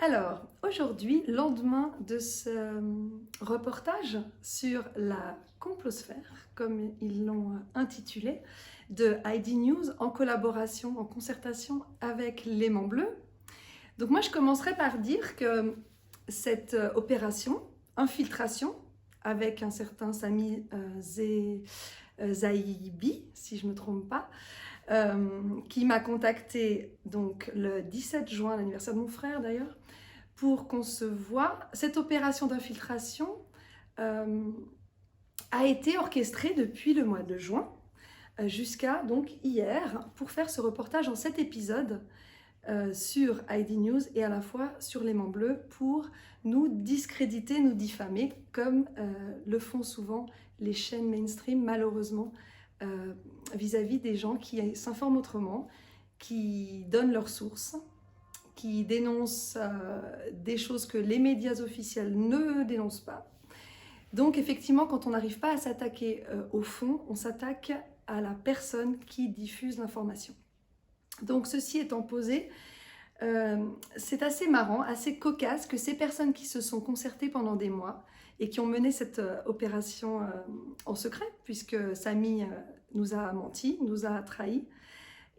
Alors, aujourd'hui, lendemain de ce reportage sur la complosphère, comme ils l'ont intitulé, de ID News en collaboration, en concertation avec l'Aimant Bleu. Donc moi, je commencerai par dire que cette opération, infiltration, avec un certain Sami Zaïbi, si je ne me trompe pas, qui m'a contacté donc le 17 juin, l'anniversaire de mon frère d'ailleurs, pour qu'on se voit. Cette opération d'infiltration a été orchestrée depuis le mois de juin jusqu'à donc hier pour faire ce reportage en 7 épisodes sur ID News et à la fois sur l'Aimant Bleu pour nous discréditer, nous diffamer comme le font souvent les chaînes mainstream malheureusement vis-à-vis des gens qui s'informent autrement, qui donnent leurs sources, qui dénoncent des choses que les médias officiels ne dénoncent pas. Donc effectivement, quand on n'arrive pas à s'attaquer au fond, on s'attaque à la personne qui diffuse l'information. Donc ceci étant posé, c'est assez marrant, assez cocasse que ces personnes qui se sont concertées pendant des mois et qui ont mené cette opération en secret, puisque Sami nous a menti, nous a trahis,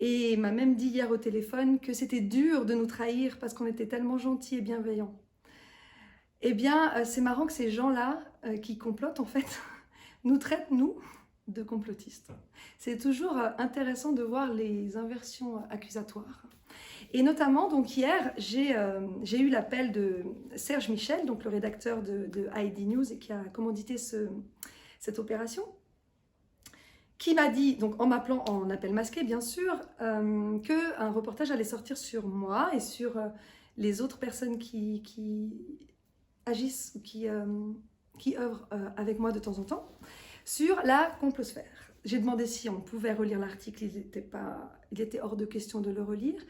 et m'a même dit hier au téléphone que c'était dur de nous trahir parce qu'on était tellement gentils et bienveillants. Eh bien, c'est marrant que ces gens-là qui complotent, en fait, nous traitent, nous, de complotistes. C'est toujours intéressant de voir les inversions accusatoires. Et notamment, donc hier, j'ai eu l'appel de Serge Michel, donc le rédacteur de ID News et qui a commandité cette opération, qui m'a dit, donc en m'appelant en appel masqué bien sûr, qu'un reportage allait sortir sur moi et sur les autres personnes qui agissent, qui œuvrent avec moi de temps en temps, sur la complosphère. J'ai demandé si on pouvait relire l'article, il était hors de question de le relire.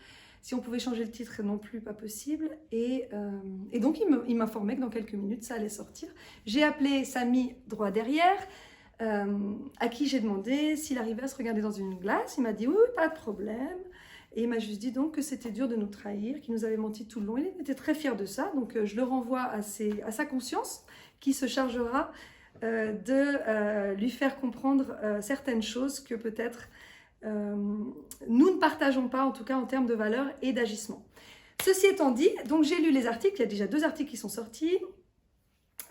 Si on pouvait changer le titre, non plus, pas possible. Et donc il m'informait que dans quelques minutes, ça allait sortir. J'ai appelé Sami droit derrière, à qui j'ai demandé s'il arrivait à se regarder dans une glace. Il m'a dit oui, pas de problème. Et il m'a juste dit donc que c'était dur de nous trahir, qu'il nous avait menti tout le long. Il était très fier de ça, donc je le renvoie à sa conscience qui se chargera de lui faire comprendre certaines choses que peut-être nous ne partageons pas, en tout cas en termes de valeurs et d'agissement. Ceci étant dit, donc j'ai lu les articles, il y a déjà 2 articles qui sont sortis.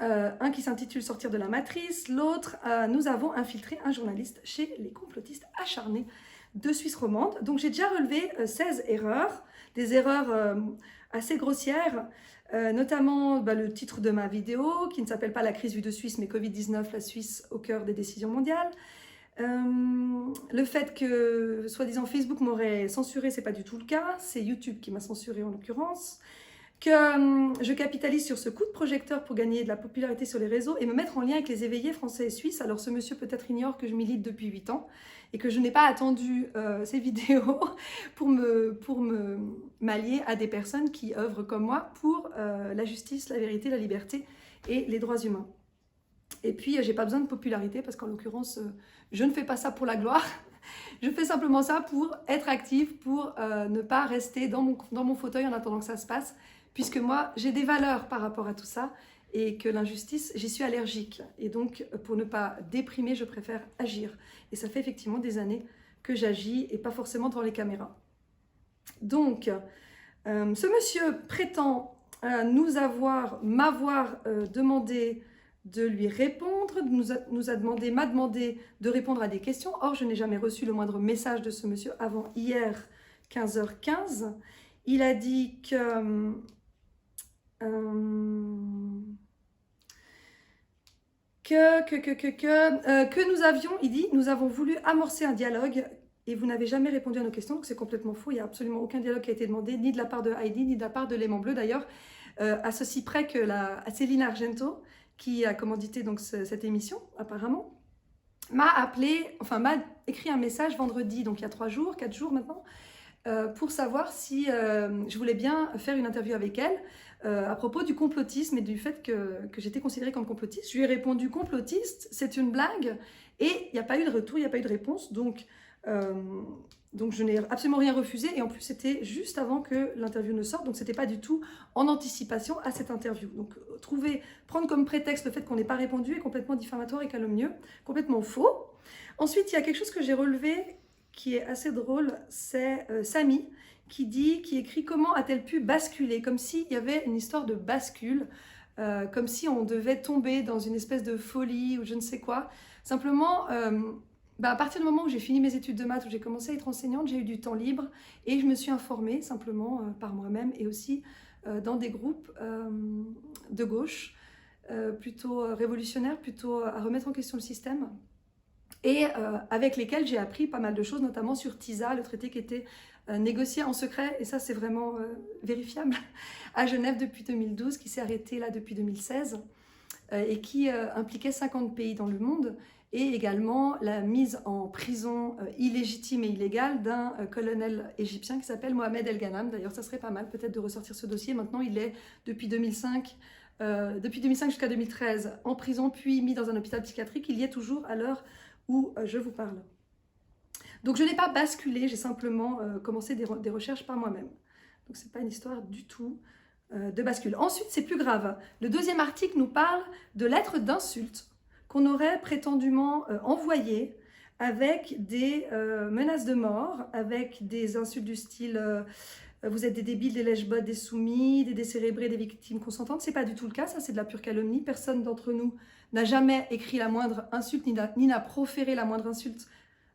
Un qui s'intitule « Sortir de la matrice », l'autre « Nous avons infiltré un journaliste chez les complotistes acharnés de Suisse romande ». Donc j'ai déjà relevé 16 erreurs, des erreurs assez grossières, notamment le titre de ma vidéo qui ne s'appelle pas « La crise vue de Suisse » mais « Covid-19, la Suisse au cœur des décisions mondiales ». Le fait que, soi-disant, Facebook m'aurait censuré, c'est pas du tout le cas, c'est YouTube qui m'a censuré en l'occurrence. Que je capitalise sur ce coup de projecteur pour gagner de la popularité sur les réseaux et me mettre en lien avec les éveillés français et suisses. Alors ce monsieur peut-être ignore que je milite depuis 8 ans et que je n'ai pas attendu ces vidéos pour me m'allier à des personnes qui œuvrent comme moi pour la justice, la vérité, la liberté et les droits humains. Et puis j'ai pas besoin de popularité parce qu'en l'occurrence je ne fais pas ça pour la gloire. Je fais simplement ça pour être active, pour ne pas rester dans mon fauteuil en attendant que ça se passe, puisque moi, j'ai des valeurs par rapport à tout ça, et que l'injustice, j'y suis allergique. Et donc, pour ne pas déprimer, je préfère agir. Et ça fait effectivement des années que j'agis, et pas forcément devant les caméras. Donc, ce monsieur prétend m'avoir demandé de lui répondre, m'a demandé de répondre à des questions. Or, je n'ai jamais reçu le moindre message de ce monsieur avant hier, 15h15. Il a dit que nous avons voulu amorcer un dialogue et vous n'avez jamais répondu à nos questions, donc c'est complètement faux. Il n'y a absolument aucun dialogue qui a été demandé, ni de la part de Heidi, ni de la part de l'Aimant Bleu d'ailleurs, à ceci près que Céline Argento, qui a commandité donc cette émission, apparemment, m'a écrit un message vendredi, donc il y a 3 jours, 4 jours maintenant, pour savoir si je voulais bien faire une interview avec elle à propos du complotisme et du fait que j'étais considérée comme complotiste. Je lui ai répondu complotiste, c'est une blague, et il n'y a pas eu de retour, il n'y a pas eu de réponse, donc Donc je n'ai absolument rien refusé et en plus c'était juste avant que l'interview ne sorte, donc c'était pas du tout en anticipation à cette interview. Donc prendre comme prétexte le fait qu'on n'ait pas répondu est complètement diffamatoire et calomnieux, complètement faux. Ensuite, il y a quelque chose que j'ai relevé qui est assez drôle, c'est Samy qui écrit comment a-t-elle pu basculer, comme s'il y avait une histoire de bascule, comme si on devait tomber dans une espèce de folie ou je ne sais quoi. Simplement, à partir du moment où j'ai fini mes études de maths, où j'ai commencé à être enseignante, j'ai eu du temps libre et je me suis informée simplement par moi-même et aussi dans des groupes de gauche, plutôt révolutionnaires, plutôt à remettre en question le système et avec lesquels j'ai appris pas mal de choses, notamment sur TISA, le traité qui était négocié en secret, et ça c'est vraiment vérifiable, à Genève depuis 2012, qui s'est arrêté là depuis 2016, et qui impliquait 50 pays dans le monde, et également la mise en prison illégitime et illégale d'un colonel égyptien qui s'appelle Mohamed El Ghanam. D'ailleurs, ça serait pas mal peut-être de ressortir ce dossier. Maintenant, il est depuis 2005 jusqu'à 2013 en prison, puis mis dans un hôpital psychiatrique. Il y est toujours à l'heure où je vous parle. Donc je n'ai pas basculé, j'ai simplement commencé des recherches par moi-même. Donc ce n'est pas une histoire du tout de bascule. Ensuite, c'est plus grave. Le deuxième article nous parle de lettres d'insultes qu'on aurait prétendument envoyées avec des menaces de mort, avec des insultes du style vous êtes des débiles, des lèche-bottes, des soumis, des décérébrés, des victimes consentantes. C'est pas du tout le cas, ça c'est de la pure calomnie. Personne d'entre nous n'a jamais écrit la moindre insulte, ni n'a proféré la moindre insulte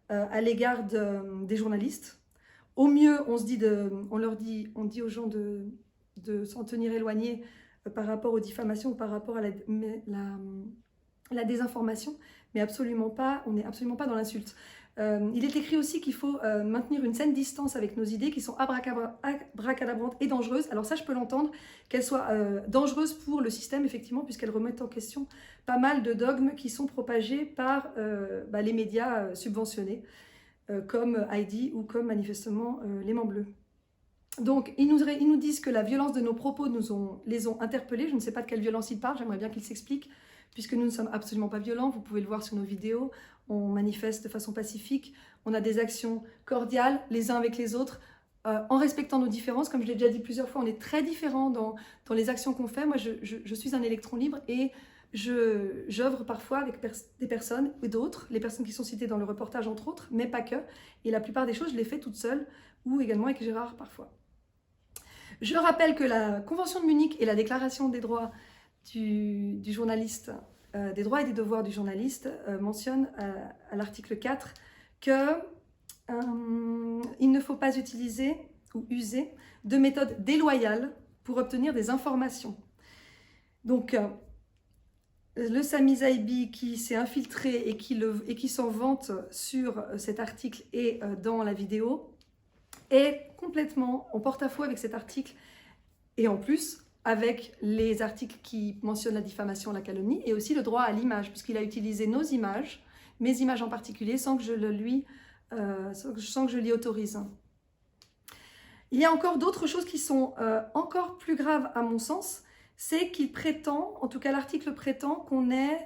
à l'égard des journalistes. Au mieux, on dit aux gens de s'en tenir éloignés par rapport aux diffamations ou par rapport à la désinformation, mais absolument pas, on n'est absolument pas dans l'insulte. Il est écrit aussi qu'il faut maintenir une saine distance avec nos idées qui sont abracadabrantes et dangereuses. Alors ça, je peux l'entendre, qu'elles soient dangereuses pour le système, effectivement, puisqu'elles remettent en question pas mal de dogmes qui sont propagés par les médias subventionnés, comme Heidi ou comme manifestement l'Aimant Bleu. Donc, ils nous disent que la violence de nos propos les ont interpellés. Je ne sais pas de quelle violence ils parlent, j'aimerais bien qu'ils s'expliquent, puisque nous ne sommes absolument pas violents, vous pouvez le voir sur nos vidéos, on manifeste de façon pacifique, on a des actions cordiales les uns avec les autres, en respectant nos différences. Comme je l'ai déjà dit plusieurs fois, on est très différents dans les actions qu'on fait. Moi, je suis un électron libre et j'œuvre parfois avec des personnes ou d'autres, les personnes qui sont citées dans le reportage entre autres, mais pas que. Et la plupart des choses, je les fais toute seule ou également avec Gérard parfois. Je rappelle que la Convention de Munich et la Déclaration des droits du journaliste, des droits et des devoirs du journaliste, mentionnent à l'article 4 qu'il ne faut pas utiliser ou user de méthodes déloyales pour obtenir des informations. Donc, le Samy Zaibi qui s'est infiltré et qui s'en vante sur cet article et dans la vidéo est complètement en porte-à-faux avec cet article et en plus avec les articles qui mentionnent la diffamation, la calomnie et aussi le droit à l'image, puisqu'il a utilisé nos images, mes images en particulier, sans que je l'y autorise. Il y a encore d'autres choses qui sont encore plus graves à mon sens, c'est qu'il prétend, en tout cas l'article prétend, qu'on est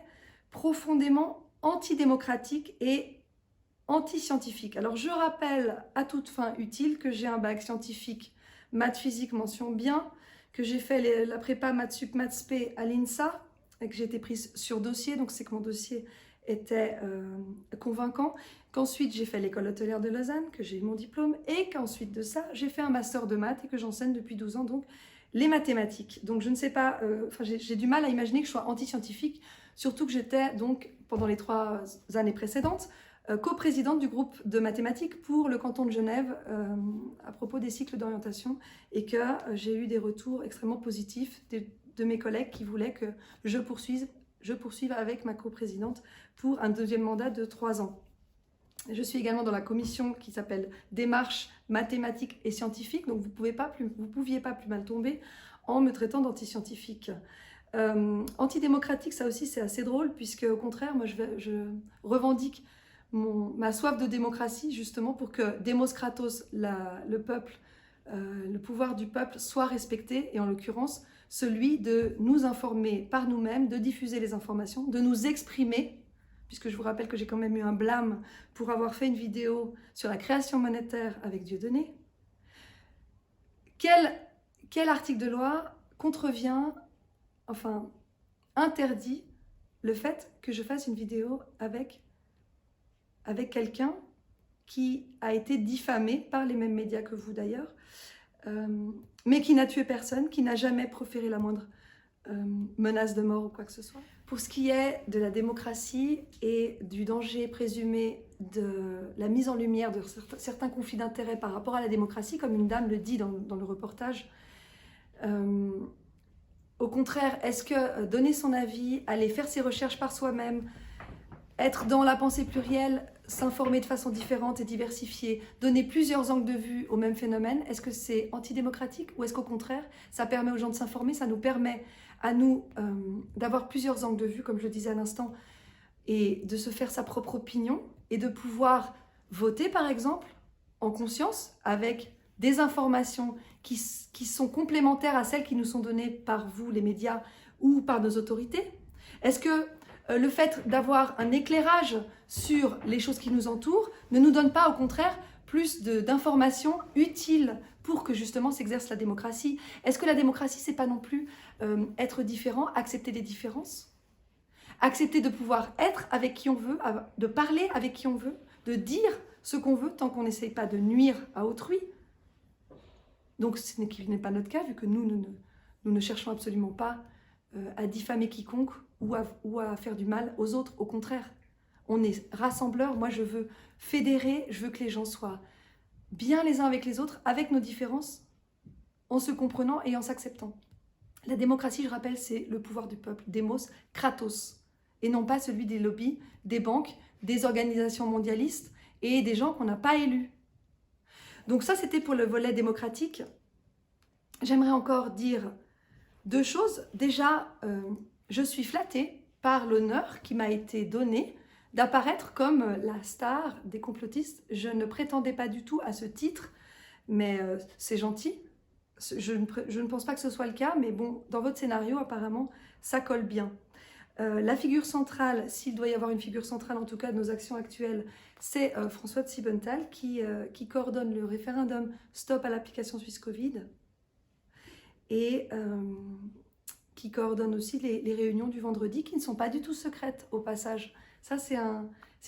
profondément antidémocratique et anti-scientifique. Alors je rappelle à toute fin utile que j'ai un bac scientifique, maths physique, mention bien, que j'ai fait la prépa maths sup maths spé à l'INSA, et que j'ai été prise sur dossier, donc c'est que mon dossier était convaincant, qu'ensuite j'ai fait l'école hôtelière de Lausanne, que j'ai eu mon diplôme, et qu'ensuite de ça, j'ai fait un master de maths et que j'enseigne depuis 12 ans, donc les mathématiques. Donc je ne sais pas, j'ai du mal à imaginer que je sois anti-scientifique, surtout que j'étais donc, pendant les 3 années précédentes, coprésidente du groupe de mathématiques pour le canton de Genève à propos des cycles d'orientation et que j'ai eu des retours extrêmement positifs de mes collègues qui voulaient que je poursuive avec ma coprésidente pour un deuxième mandat de 3 ans. Je suis également dans la commission qui s'appelle Démarche mathématiques et scientifiques, donc vous ne pouviez pas plus mal tomber en me traitant d'anti-scientifique. Antidémocratique, ça aussi c'est assez drôle, puisque au contraire, moi je revendique ma soif de démocratie justement pour que Demos Kratos, le peuple, le pouvoir du peuple soit respecté, et en l'occurrence celui de nous informer par nous-mêmes, de diffuser les informations, de nous exprimer puisque je vous rappelle que j'ai quand même eu un blâme pour avoir fait une vidéo sur la création monétaire avec Dieudonné. Quel article de loi contrevient, enfin, interdit le fait que je fasse une vidéo avec quelqu'un qui a été diffamé par les mêmes médias que vous d'ailleurs, mais qui n'a tué personne, qui n'a jamais proféré la moindre menace de mort ou quoi que ce soit. Pour ce qui est de la démocratie et du danger présumé de la mise en lumière de certains conflits d'intérêts par rapport à la démocratie, comme une dame le dit dans le reportage, au contraire, est-ce que donner son avis, aller faire ses recherches par soi-même, être dans la pensée plurielle, s'informer de façon différente et diversifiée, donner plusieurs angles de vue au même phénomène, est-ce que c'est antidémocratique ou est-ce qu'au contraire, ça permet aux gens de s'informer, ça nous permet à nous d'avoir plusieurs angles de vue, comme je le disais à l'instant, et de se faire sa propre opinion et de pouvoir voter, par exemple, en conscience, avec des informations qui sont complémentaires à celles qui nous sont données par vous, les médias, ou par nos autorités? Est-ce que le fait d'avoir un éclairage sur les choses qui nous entourent ne nous donne pas, au contraire, plus d'informations utiles pour que justement s'exerce la démocratie? Est-ce que la démocratie, c'est pas non plus être différent, accepter les différences, accepter de pouvoir être avec qui on veut, de parler avec qui on veut, de dire ce qu'on veut tant qu'on n'essaye pas de nuire à autrui? Donc ce n'est pas notre cas, vu que nous ne cherchons absolument pas à diffamer quiconque ou à faire du mal aux autres. Au contraire, on est rassembleurs. Moi, je veux fédérer, je veux que les gens soient bien les uns avec les autres, avec nos différences, en se comprenant et en s'acceptant. La démocratie, je rappelle, c'est le pouvoir du peuple, démos, kratos, et non pas celui des lobbies, des banques, des organisations mondialistes et des gens qu'on n'a pas élus. Donc ça, c'était pour le volet démocratique. J'aimerais encore dire deux choses. Déjà, je suis flattée par l'honneur qui m'a été donné d'apparaître comme la star des complotistes. Je ne prétendais pas du tout à ce titre, mais c'est gentil. Je ne pense pas que ce soit le cas, mais bon, dans votre scénario, apparemment, ça colle bien. La figure centrale, s'il doit y avoir une figure centrale en tout cas de nos actions actuelles, c'est François de Siebenthal qui coordonne le référendum Stop à l'application Suisse Covid et qui coordonne aussi les réunions du vendredi qui ne sont pas du tout secrètes au passage. Ça, c'est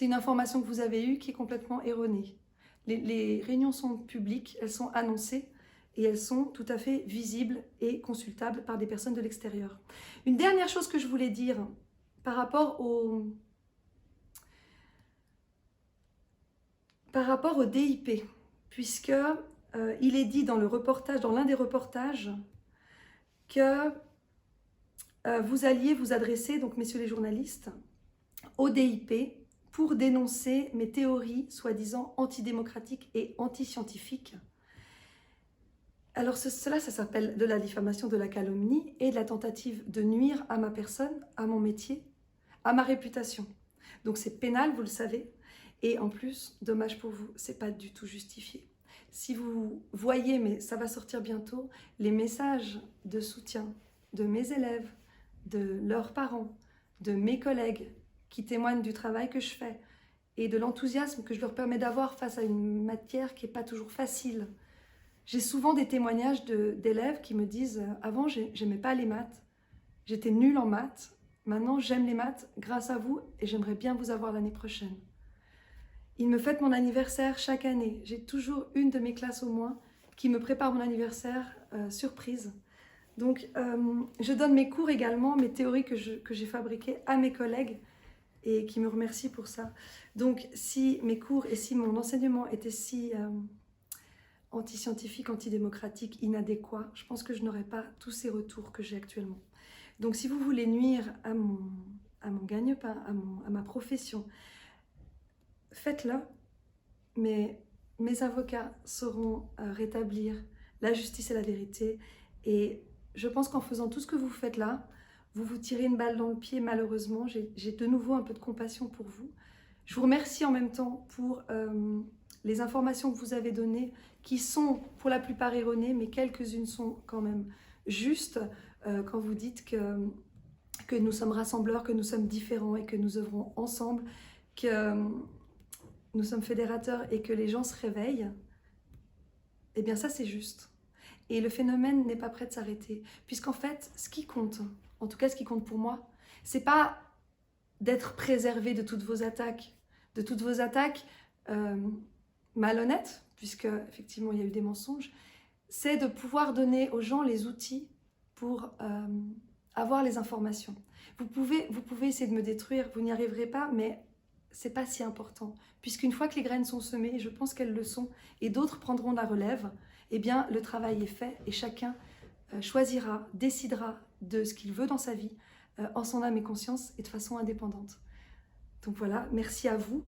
une information que vous avez eue qui est complètement erronée. Les réunions sont publiques, elles sont annoncées et elles sont tout à fait visibles et consultables par des personnes de l'extérieur. Une dernière chose que je voulais dire par rapport au DIP, puisque il est dit dans le reportage, dans l'un des reportages, que vous alliez vous adresser, donc messieurs les journalistes, au DIP pour dénoncer mes théories soi-disant antidémocratiques et antiscientifiques. Alors cela, ça s'appelle de la diffamation, de la calomnie et de la tentative de nuire à ma personne, à mon métier, à ma réputation. Donc c'est pénal, vous le savez, et en plus, dommage pour vous, c'est pas du tout justifié. Si vous voyez, mais ça va sortir bientôt, les messages de soutien de mes élèves, de leurs parents, de mes collègues qui témoignent du travail que je fais et de l'enthousiasme que je leur permets d'avoir face à une matière qui n'est pas toujours facile. J'ai souvent des témoignages d'élèves qui me disent « Avant, j'aimais pas les maths, j'étais nulle en maths, maintenant j'aime les maths grâce à vous et j'aimerais bien vous avoir l'année prochaine. » Ils me fêtent mon anniversaire chaque année. J'ai toujours une de mes classes au moins qui me prépare mon anniversaire surprise. Donc, je donne mes cours également, mes théories que j'ai fabriquées à mes collègues et qui me remercient pour ça. Donc, si mes cours et si mon enseignement était si antiscientifique, antidémocratique, inadéquat, je pense que je n'aurais pas tous ces retours que j'ai actuellement. Donc, si vous voulez nuire à mon gagne-pain, à ma profession, faites-le, mais mes avocats sauront rétablir la justice et la vérité. Et je pense qu'en faisant tout ce que vous faites là, vous vous tirez une balle dans le pied, malheureusement. J'ai de nouveau un peu de compassion pour vous. Je vous remercie en même temps pour les informations que vous avez données, qui sont pour la plupart erronées, mais quelques-unes sont quand même justes quand vous dites que que nous sommes rassembleurs, que nous sommes différents et que nous œuvrons ensemble, que nous sommes fédérateurs et que les gens se réveillent, eh bien ça c'est juste. Et le phénomène n'est pas prêt de s'arrêter. Puisqu'en fait, ce qui compte, en tout cas ce qui compte pour moi, c'est pas d'être préservé de toutes vos attaques, malhonnêtes, puisque effectivement il y a eu des mensonges, c'est de pouvoir donner aux gens les outils pour avoir les informations. Vous pouvez essayer de me détruire, vous n'y arriverez pas, mais c'est pas si important. Puisqu'une fois que les graines sont semées, et je pense qu'elles le sont, et d'autres prendront la relève, eh bien le travail est fait et chacun choisira, décidera de ce qu'il veut dans sa vie, en son âme et conscience et de façon indépendante. Donc voilà, merci à vous.